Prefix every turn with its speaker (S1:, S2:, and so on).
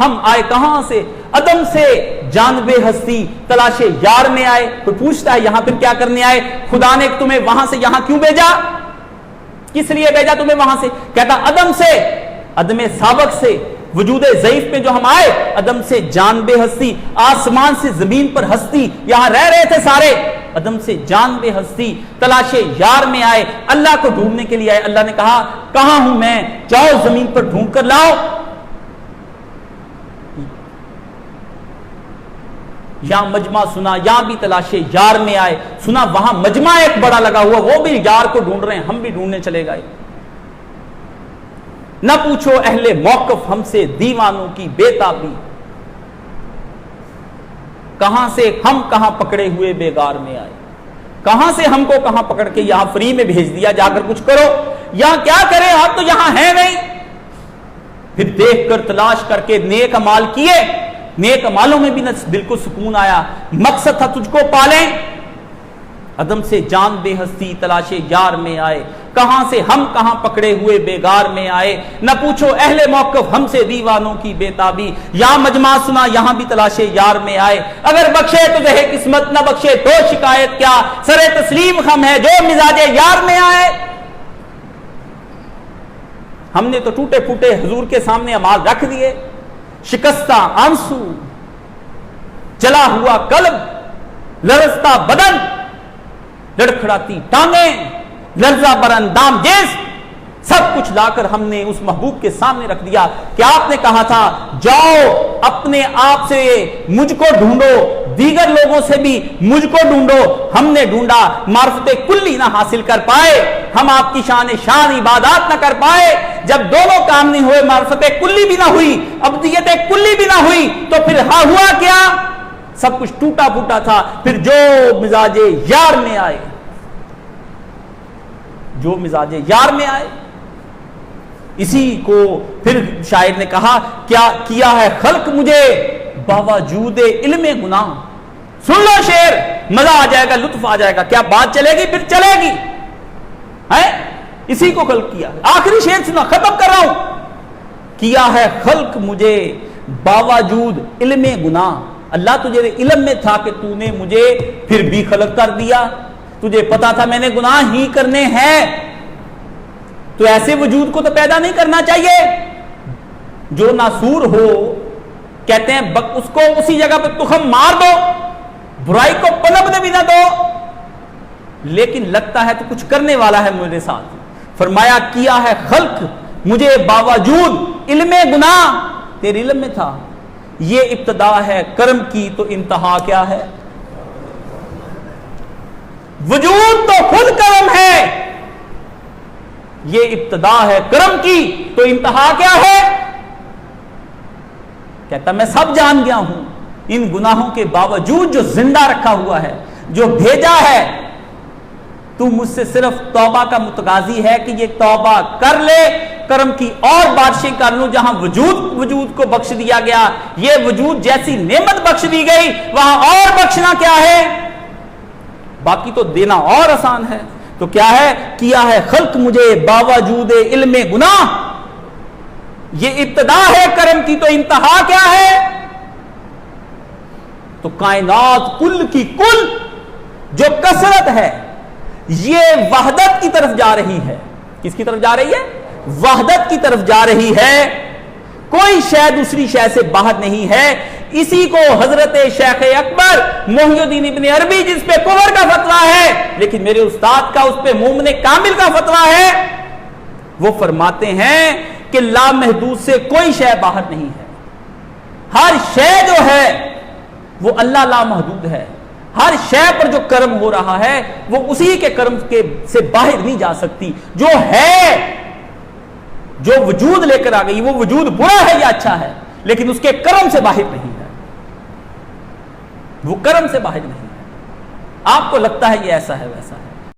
S1: ہم آئے کہاں سے؟ عدم سے جانب ہستی تلاش یار میں آئے. کوئی پوچھتا ہے یہاں پھر کیا کرنے آئے؟ خدا نے تمہیں وہاں سے یہاں کیوں بھیجا؟ کس لیے بھیجا تمہیں وہاں سے؟ کہتا عدم سے، عدم سابق سے، وجود ضعیف میں جو ہم آئے، عدم سے جانب ہستی، آسمان سے زمین پر ہستی، یہاں رہ رہے تھے سارے، عدم سے جانب ہستی تلاش یار میں آئے، اللہ کو ڈھونڈنے کے لیے آئے. اللہ نے کہا کہاں ہوں میں؟ جاؤ زمین پر ڈھونڈ کر لاؤ. یہاں مجمع سنا، یہاں بھی تلاش یار میں آئے، سنا وہاں مجمع ایک بڑا لگا ہوا، وہ بھی یار کو ڈھونڈ رہے ہیں، ہم بھی ڈھونڈنے چلے گئے. نہ پوچھو اہل موقف ہم سے دیوانوں کی بے تابی، کہاں سے ہم کہاں پکڑے ہوئے بیگار میں آئے. کہاں سے ہم کو کہاں پکڑ کے یہاں فری میں بھیج دیا، جا کر کچھ کرو. یہاں کیا کریں، آپ تو یہاں ہیں نہیں. پھر دیکھ کر تلاش کر کے نیک اعمال کیے، نیک اعمالوں میں بھی دل کو سکون آیا. مقصد تھا تجھ کو پالیں. عدم سے جان بے ہستی تلاش یار میں آئے، کہاں سے ہم کہاں پکڑے ہوئے بیگار میں آئے. نہ پوچھو اہل موقف ہم سے دیوانوں کی بے تابی، یہاں مجمع سنا، یہاں بھی تلاش یار میں آئے. اگر بخشے تو ہے قسمت، نہ بخشے تو شکایت کیا، سر تسلیم خم ہے جو مزاج یار میں آئے. ہم نے تو ٹوٹے پھوٹے حضور کے سامنے اعمال رکھ دیے، شکستہ آنسو، جلا ہوا قلب، لرزتا بدن، لڑکھڑاتی ٹانگیں، لرزہ بر اندام جسم، سب کچھ لا کر ہم نے اس محبوب کے سامنے رکھ دیا کہ آپ نے کہا تھا جاؤ اپنے آپ سے مجھ کو ڈھونڈو، دیگر لوگوں سے بھی مجھ کو ڈھونڈو. ہم نے ڈھونڈا، معرفت کلی نہ حاصل کر پائے، ہم آپ کی شان عبادات نہ کر پائے. جب دونوں کام نہیں ہوئے، معرفت کلی بھی نہ ہوئی، ابدیت کلی بھی نہ ہوئی، تو پھر ہوا کیا؟ سب کچھ ٹوٹا پھوٹا تھا. پھر جو مزاج یار میں آئے، جو مزاج یار میں آئے، اسی کو پھر شاعر نے کہا کیا کیا ہے خلق مجھے باوجود علم گناہ. سن لو شعر، مزہ آ جائے گا، لطف آ جائے گا. کیا بات چلے گی؟ پھر چلے گی. اسی کو خلق کیا. آخری شعر سنا، ختم کر رہا ہوں. کیا ہے خلق مجھے باوجود علم گناہ. اللہ تجھے علم میں تھا کہ تو نے مجھے پھر بھی خلق کر دیا. تجھے پتا تھا میں نے گناہ ہی کرنے ہیں، تو ایسے وجود کو تو پیدا نہیں کرنا چاہیے. جو ناسور ہو کہتے ہیں اس کو اسی جگہ پہ تخم مار دو، برائی کو پنپنے بھی نہ دو. لیکن لگتا ہے تو کچھ کرنے والا ہے میرے ساتھ. فرمایا کیا ہے خلق مجھے باوجود علم گناہ، تیرے علم میں تھا. یہ ابتدا ہے کرم کی تو انتہا کیا ہے؟ وجود تو خود کرم ہے، یہ ابتدا ہے کرم کی تو انتہا کیا ہے؟ کہتا میں سب جان گیا ہوں، ان گناہوں کے باوجود جو زندہ رکھا ہوا ہے، جو بھیجا ہے، تو مجھ سے صرف توبہ کا متقاضی ہے کہ یہ توبہ کر لے، کرم کی اور بارشیں کر لوں. جہاں وجود کو بخش دیا گیا، یہ وجود جیسی نعمت بخش دی گئی، وہاں اور بخشنا کیا ہے؟ باقی تو دینا اور آسان ہے. تو کیا ہے؟ کیا ہے خلق مجھے باوجود علم گناہ، یہ ابتدا ہے کرم کی تو انتہا کیا ہے؟ تو کائنات کل کی کل جو کثرت ہے، یہ وحدت کی طرف جا رہی ہے. کس کی طرف جا رہی ہے؟ وحدت کی طرف جا رہی ہے. کوئی شے دوسری شے سے باہر نہیں ہے. اسی کو حضرت شیخ اکبر محی الدین ابن عربی، جس پہ کفر کا فتویٰ ہے لیکن میرے استاد کا اس پہ مومن کامل کا فتویٰ ہے، وہ فرماتے ہیں کہ لامحدود سے کوئی شے باہر نہیں ہے. ہر شے جو ہے وہ اللہ لامحدود ہے. ہر شے پر جو کرم ہو رہا ہے وہ اسی کے کرم سے باہر نہیں جا سکتی. جو ہے، جو وجود لے کر آ گئی، وہ وجود برا ہے یا اچھا ہے، لیکن اس کے کرم سے باہر نہیں ہے. وہ کرم سے باہر نہیں ہے. آپ کو لگتا ہے یہ ایسا ہے ویسا ہے،